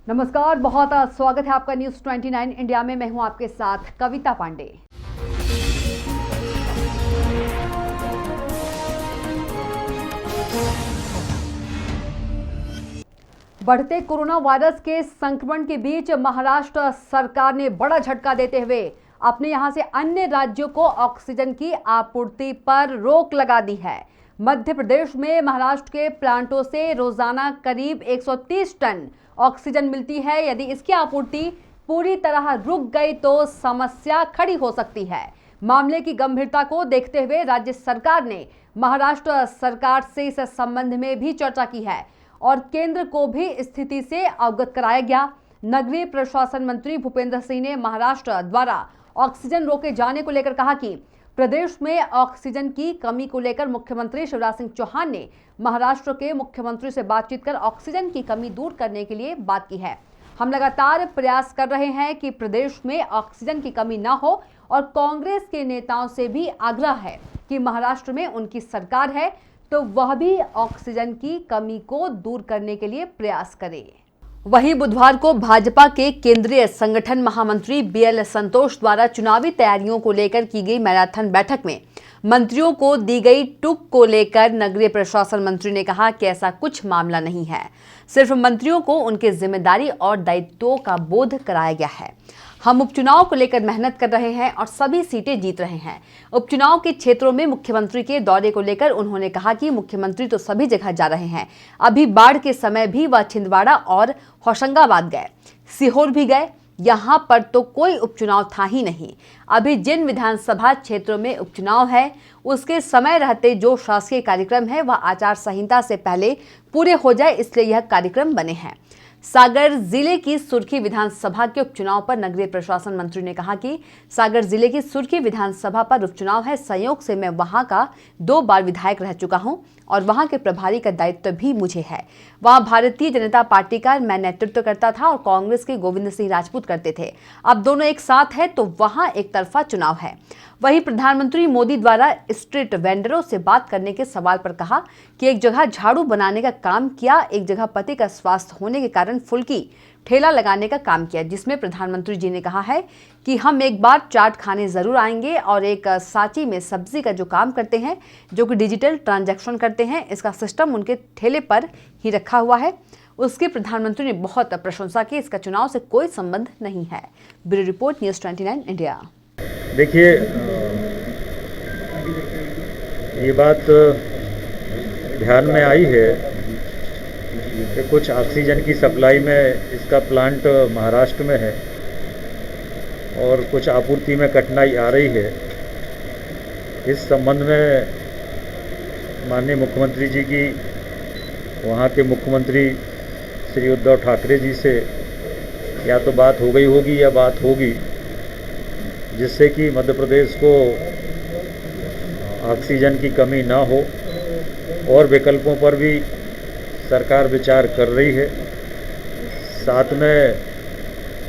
नमस्कार, बहुत स्वागत है आपका न्यूज़ 29 इंडिया में। मैं हूं आपके साथ कविता पांडे। बढ़ते कोरोना वायरस के संक्रमण के बीच महाराष्ट्र सरकार ने बड़ा झटका देते हुए अपने यहां से अन्य राज्यों को ऑक्सीजन की आपूर्ति पर रोक लगा दी है। मध्य प्रदेश में महाराष्ट्र के प्लांटों से रोजाना करीब 130 टन ऑक्सीजन मिलती है। यदि इसकी आपूर्ति पूरी तरह रुक गई तो समस्या खड़ी हो सकती है। मामले की गंभीरता को देखते हुए राज्य सरकार ने महाराष्ट्र सरकार से इस संबंध में भी चर्चा की है और केंद्र को भी स्थिति से अवगत कराया गया। नगरीय प्रशासन मंत्री भूपेंद्र सिंह ने महाराष्ट्र द्वारा ऑक्सीजन रोके जाने को लेकर कहा कि प्रदेश में ऑक्सीजन की कमी को लेकर मुख्यमंत्री शिवराज सिंह चौहान ने महाराष्ट्र के मुख्यमंत्री से बातचीत कर ऑक्सीजन की कमी दूर करने के लिए बात की है। हम लगातार प्रयास कर रहे हैं कि प्रदेश में ऑक्सीजन की कमी ना हो और कांग्रेस के नेताओं से भी आग्रह है कि महाराष्ट्र में उनकी सरकार है तो वह भी ऑक्सीजन की कमी को दूर करने के लिए प्रयास करे। वहीं बुधवार को भाजपा के केंद्रीय संगठन महामंत्री बीएल संतोष द्वारा चुनावी तैयारियों को लेकर की गई मैराथन बैठक में मंत्रियों को दी गई टूक को लेकर नगरीय प्रशासन मंत्री ने कहा कि ऐसा कुछ मामला नहीं है, सिर्फ मंत्रियों को उनके जिम्मेदारी और दायित्वों का बोध कराया गया है। हम उपचुनाव को लेकर मेहनत कर रहे हैं और सभी सीटें जीत रहे हैं। उपचुनाव के क्षेत्रों में मुख्यमंत्री के दौरे को लेकर उन्होंने कहा कि मुख्यमंत्री तो सभी जगह जा रहे हैं। अभी बाढ़ के समय भी वह छिंदवाड़ा और होशंगाबाद गए, सीहोर भी गए। यहाँ पर तो कोई उपचुनाव था ही नहीं। अभी जिन विधानसभा क्षेत्रों में उपचुनाव है उसके समय रहते जो शासकीय कार्यक्रम है वह आचार संहिता से पहले पूरे हो जाए, इसलिए यह कार्यक्रम बने हैं। सागर जिले की सुर्खी विधानसभा के उपचुनाव पर नगरीय प्रशासन मंत्री ने कहा कि सागर जिले की सुर्खी विधानसभा पर उपचुनाव है। संयोग से मैं वहां का 2 बार विधायक रह चुका हूं और वहां के प्रभारी का दायित्व भी मुझे है। वहां भारतीय जनता पार्टी का मैं नेतृत्व करता था और कांग्रेस के गोविंद सिंह राजपूत करते थे। अब दोनों एक साथ है तो वहां एक तरफा चुनाव है। वहीं प्रधानमंत्री मोदी द्वारा स्ट्रीट वेंडरों से बात करने के सवाल पर कहा कि एक जगह झाड़ू बनाने का काम किया, एक जगह पति का स्वास्थ्य होने के कारण फुल्की ठेला लगाने का काम किया, जिसमें प्रधानमंत्री जी ने कहा है कि हम एक बार चाट खाने जरूर आएंगे और एक सांची में सब्जी का जो काम करते हैं, जो कि डिजिटल ट्रांजैक्शन करते हैं, इसका सिस्टम उनके ठेले पर ही रखा हुआ है। उसकी प्रधानमंत्री ने बहुत प्रशंसा की। इसका चुनाव से कोई संबंध नहीं है। Bureau report, news 29 India. देखिए, ये बात ध्यान में आई है कि कुछ ऑक्सीजन की सप्लाई में इसका प्लांट महाराष्ट्र में है और कुछ आपूर्ति में कठिनाई आ रही है। इस संबंध में माननीय मुख्यमंत्री जी की वहाँ के मुख्यमंत्री श्री उद्धव ठाकरे जी से या तो बात हो गई होगी या बात होगी, जिससे कि मध्य प्रदेश को ऑक्सीजन की कमी ना हो और विकल्पों पर भी सरकार विचार कर रही है। साथ में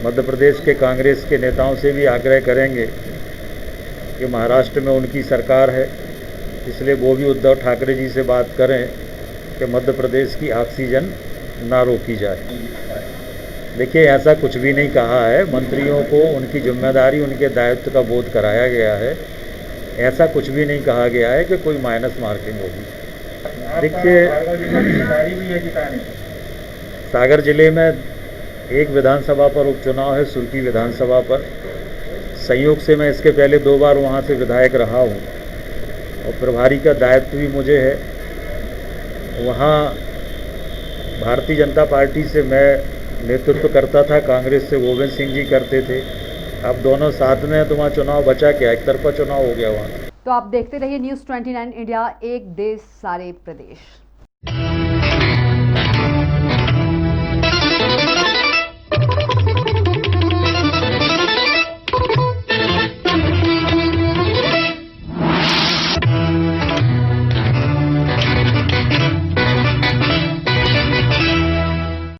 मध्य प्रदेश के कांग्रेस के नेताओं से भी आग्रह करेंगे कि महाराष्ट्र में उनकी सरकार है, इसलिए वो भी उद्धव ठाकरे जी से बात करें कि मध्य प्रदेश की ऑक्सीजन ना रोकी जाए। देखिए, ऐसा कुछ भी नहीं कहा है। मंत्रियों को उनकी जिम्मेदारी, उनके दायित्व का बोध कराया गया है। ऐसा कुछ भी नहीं कहा गया है कि कोई माइनस मार्किंग होगी। देखिए, सागर जिले में एक विधानसभा पर उपचुनाव है, सुर्खी विधानसभा पर। संयोग से मैं इसके पहले 2 बार वहाँ से विधायक रहा हूँ और प्रभारी का दायित्व भी मुझे है। वहाँ भारतीय जनता पार्टी से मैं नेतृत्व करता था, कांग्रेस से गोविंद सिंह जी करते थे। अब दोनों साथ में हैं तो वहाँ चुनाव बचा क्या, एक तरफा चुनाव हो गया वहाँ। तो आप देखते रहिए न्यूज़ 29 इंडिया, एक देश सारे प्रदेश।